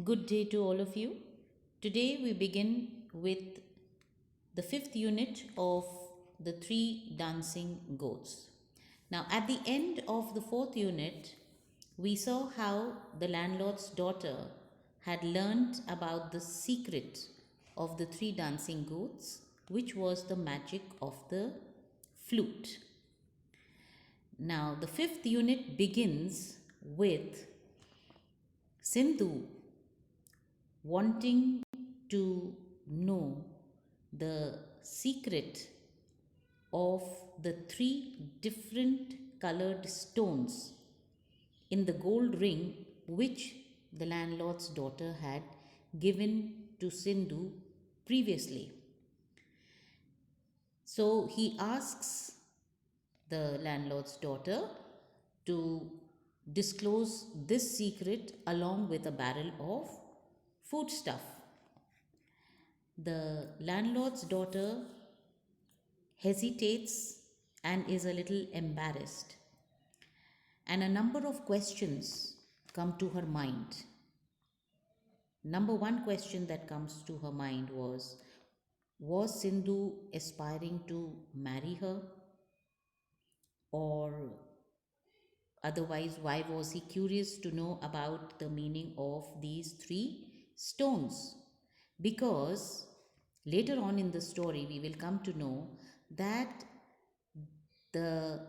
Good day to all of you. Today we begin with the fifth unit of the three dancing goats. Now, at the end of the fourth unit, we saw how the landlord's daughter had learned about the secret of the three dancing goats, which was the magic of the flute. Now, the fifth unit begins with Sindhu wanting to know the secret of the three different colored stones in the gold ring which the landlord's daughter had given to Sindhu previously. So he asks the landlord's daughter to disclose this secret along with a barrel of foodstuff. The landlord's daughter hesitates and is a little embarrassed, and a number of questions come to her mind. Number one question that comes to her mind was Sindhu aspiring to marry her? Or otherwise, why was he curious to know about the meaning of these three stones? Because later on in the story, we will come to know that the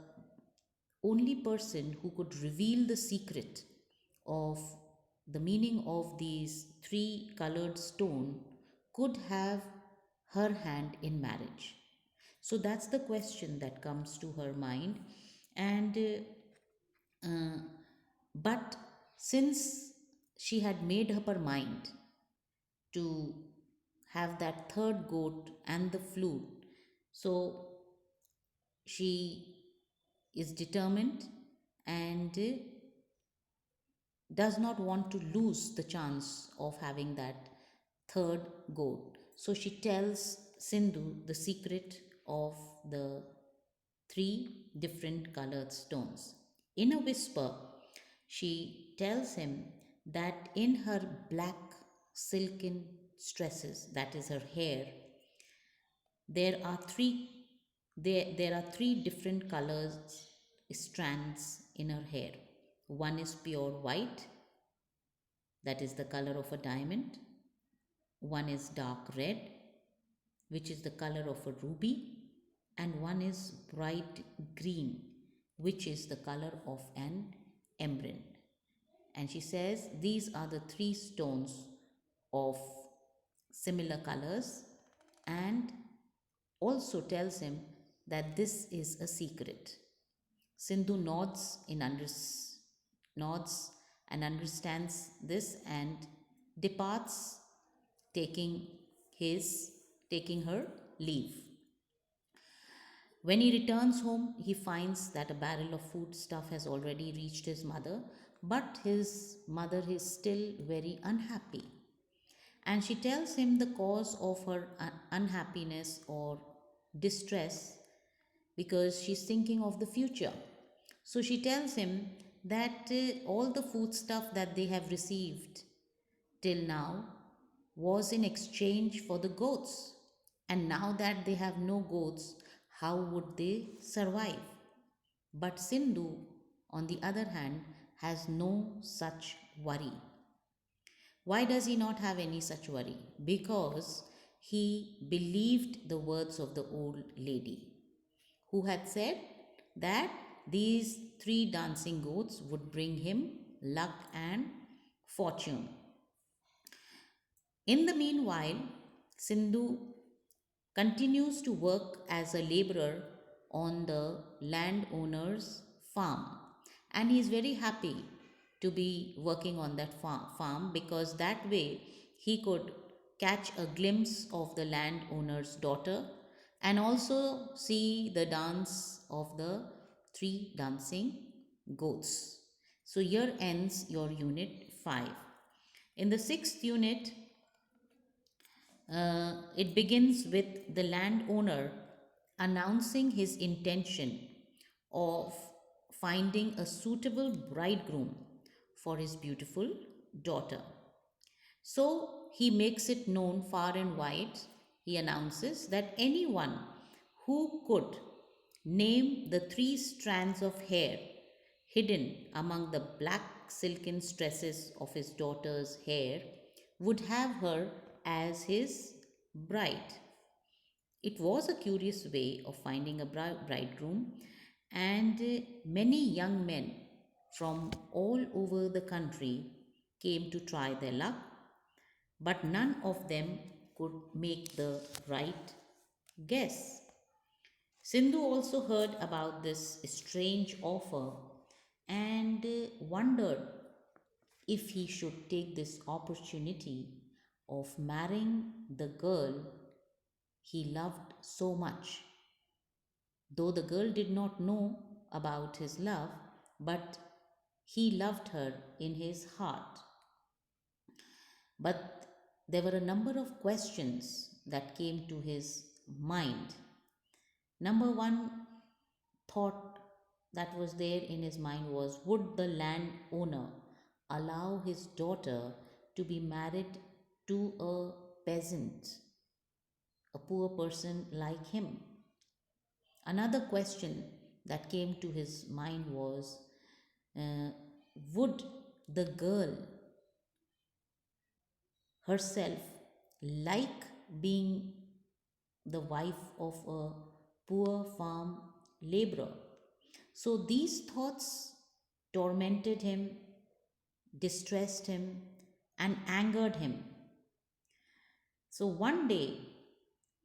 only person who could reveal the secret of the meaning of these three colored stone could have her hand in marriage. So that's the question that comes to her mind. And but since she had made up her mind to have that third goat and the flute, so she is determined and does not want to lose the chance of having that third goat. So she tells Sindhu the secret of the three different colored stones. In a whisper, she tells him that in her black silken tresses, that is her hair, there are three different colors strands in her hair. One is pure white, that is the color of a diamond. One is dark red, which is the color of a ruby, and one is bright green, which is the color of an emerald. And she says these are the three stones of similar colors, and also tells him that this is a secret. Sindhu nods and understands this and departs, taking his taking her leave. When he returns home, he finds that a barrel of foodstuff has already reached his mother, but his mother is still very unhappy. And she tells him the cause of her unhappiness or distress because she's thinking of the future. So she tells him that all the foodstuff that they have received till now was in exchange for the goats. And now that they have no goats, how would they survive? But Sindhu, on the other hand, has no such worry. Why does he not have any such worry? Because he believed the words of the old lady who had said that these three dancing goats would bring him luck and fortune. In the meanwhile, Sindhu continues to work as a laborer on the landowner's farm, and he is very happy to be working on that farm because that way he could catch a glimpse of the landowner's daughter and also see the dance of the three dancing goats. So here ends your unit 5. In the sixth unit, it begins with the landowner announcing his intention of finding a suitable bridegroom for his beautiful daughter. So he makes it known far and wide. He announces that anyone who could name the three strands of hair hidden among the black silken tresses of his daughter's hair would have her as his bride. It was a curious way of finding a bridegroom, and many young men from all over the country came to try their luck, but none of them could make the right guess. Sindhu also heard about this strange offer and wondered if he should take this opportunity of marrying the girl he loved so much. Though the girl did not know about his love, but he loved her in his heart. But there were a number of questions that came to his mind. Number one thought that was there in his mind was, would the landowner allow his daughter to be married to a peasant, a poor person like him? Another question that came to his mind was, uh, would the girl herself like being the wife of a poor farm laborer? So these thoughts tormented him, distressed him, and angered him. So one day,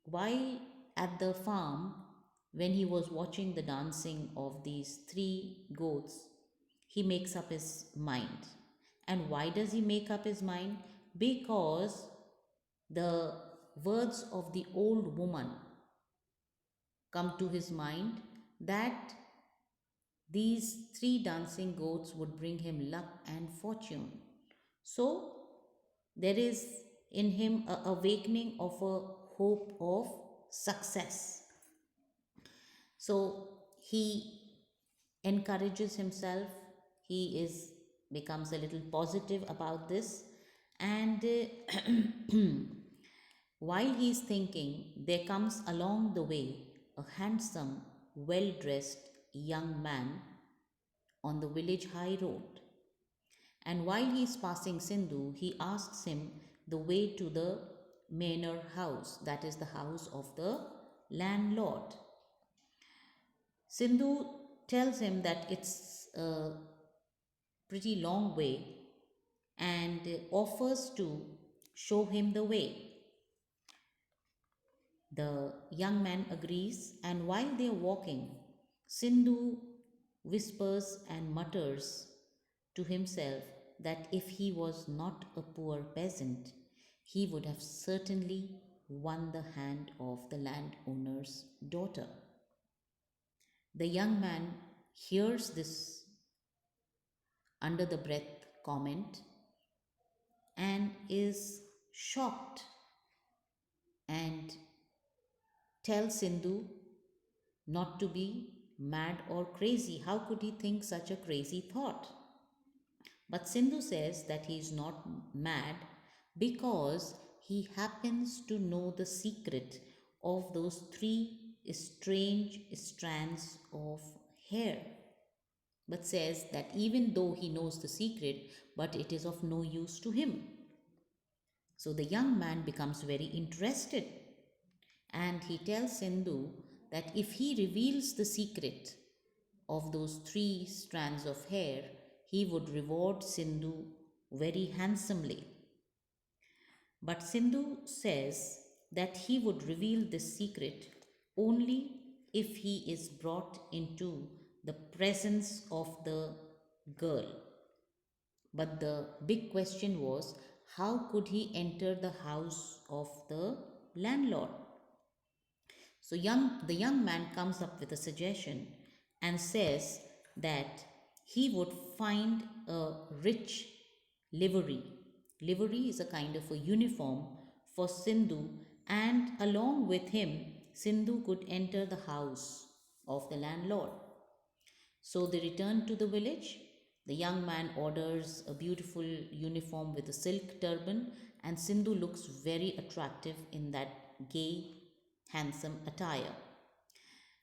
while at the farm, when he was watching the dancing of these three goats, he makes up his mind. And why does he make up his mind? Because the words of the old woman come to his mind that these three dancing goats would bring him luck and fortune. So there is in him a awakening of a hope of success. So he encourages himself. He is becomes a little positive about this, and while he is thinking, there comes along the way a handsome, well dressed young man on the village high road. And while he is passing Sindhu, he asks him the way to the manor house, that is the house of the landlord. Sindhu tells him that it's a pretty long way and offers to show him the way. The young man agrees, and while they are walking, Sindhu whispers and mutters to himself that if he was not a poor peasant, he would have certainly won the hand of the landowner's daughter. The young man hears this under the breath comment and is shocked and tells Sindhu not to be mad or crazy. How could he think such a crazy thought? But Sindhu says that he is not mad because he happens to know the secret of those three strange strands of hair. But says that even though he knows the secret, but it is of no use to him. So the young man becomes very interested and he tells Sindhu that if he reveals the secret of those three strands of hair, he would reward Sindhu very handsomely. But Sindhu says that he would reveal this secret only if he is brought into the presence of the girl. But the big question was, how could he enter the house of the landlord? So the young man comes up with a suggestion and says that he would find a rich livery. Livery is a kind of a uniform for Sindhu, and along with him, Sindhu could enter the house of the landlord. So they returned to the village, The young man orders a beautiful uniform with a silk turban, and Sindhu looks very attractive in that gay, handsome attire.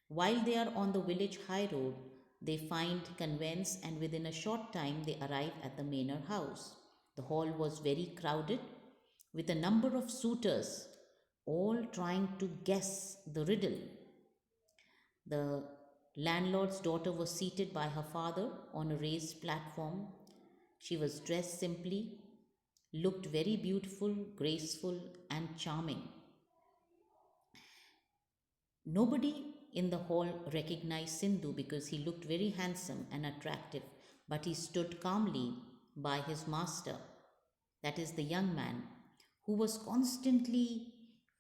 While they are on the village high road, they find conveyance, and within a short time they arrive at the manor house. The hall was very crowded with a number of suitors, all trying to guess the riddle. The landlord's daughter was seated by her father on a raised platform. She was dressed simply, looked very beautiful, graceful, and charming. Nobody in the hall recognized Sindhu because he looked very handsome and attractive, but he stood calmly by his master, that is the young man, who was constantly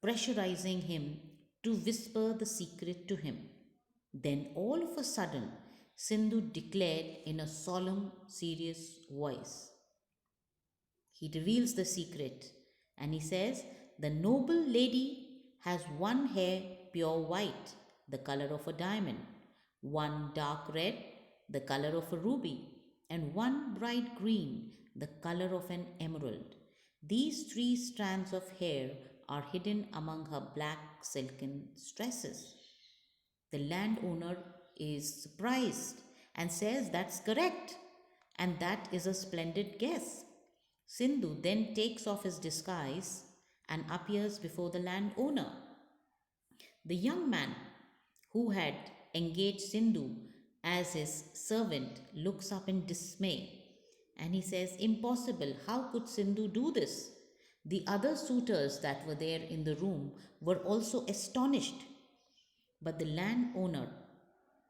pressurizing him to whisper the secret to him. Then, all of a sudden, Sindhu declared in a solemn, serious voice. He reveals the secret and he says, "The noble lady has one hair pure white, the color of a diamond, one dark red, the color of a ruby, and one bright green, the color of an emerald. These three strands of hair are hidden among her black silken tresses." The landowner is surprised and says, "That's correct, and that is a splendid guess." Sindhu then takes off his disguise and appears before the landowner. The young man who had engaged Sindhu as his servant looks up in dismay and he says, "Impossible, how could Sindhu do this?" The other suitors that were there in the room were also astonished, but the landowner,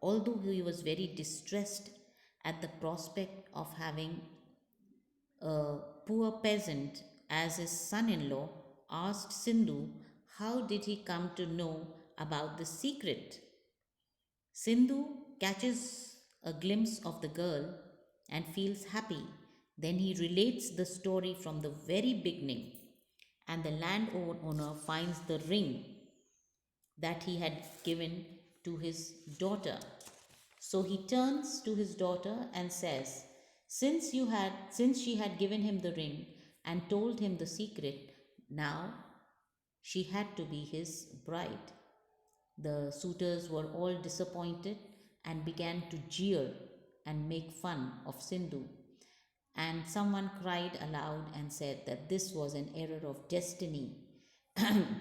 although he was very distressed at the prospect of having a poor peasant as his son in law, asked Sindhu how did he come to know about the secret. Sindhu catches a glimpse of the girl and feels happy. Then he relates the story from the very beginning, and the landowner finds the ring that he had given to his daughter. So he turns to his daughter and says, since she had given him the ring and told him the secret, now she had to be his bride. The suitors were all disappointed and began to jeer and make fun of Sindhu. And someone cried aloud and said that this was an error of destiny,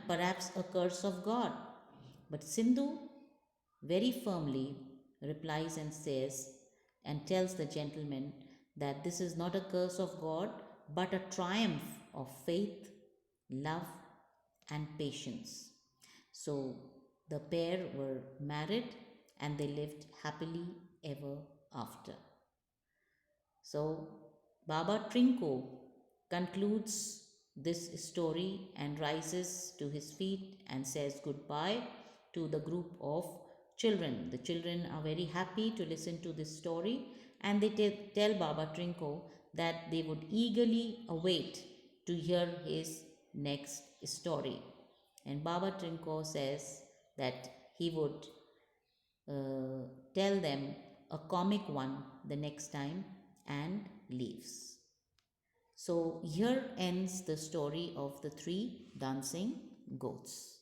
perhaps a curse of God. But Sindhu very firmly replies and says and tells the gentleman that this is not a curse of God but a triumph of faith, love, and patience. So the pair were married and they lived happily ever after. So Baba Trinco concludes this story and rises to his feet and says goodbye to the group of children. The children are very happy to listen to this story and they tell Baba Trinco that they would eagerly await to hear his next story. And Baba Trinco says that he would tell them a comic one the next time and leaves. So here ends the story of the three dancing goats.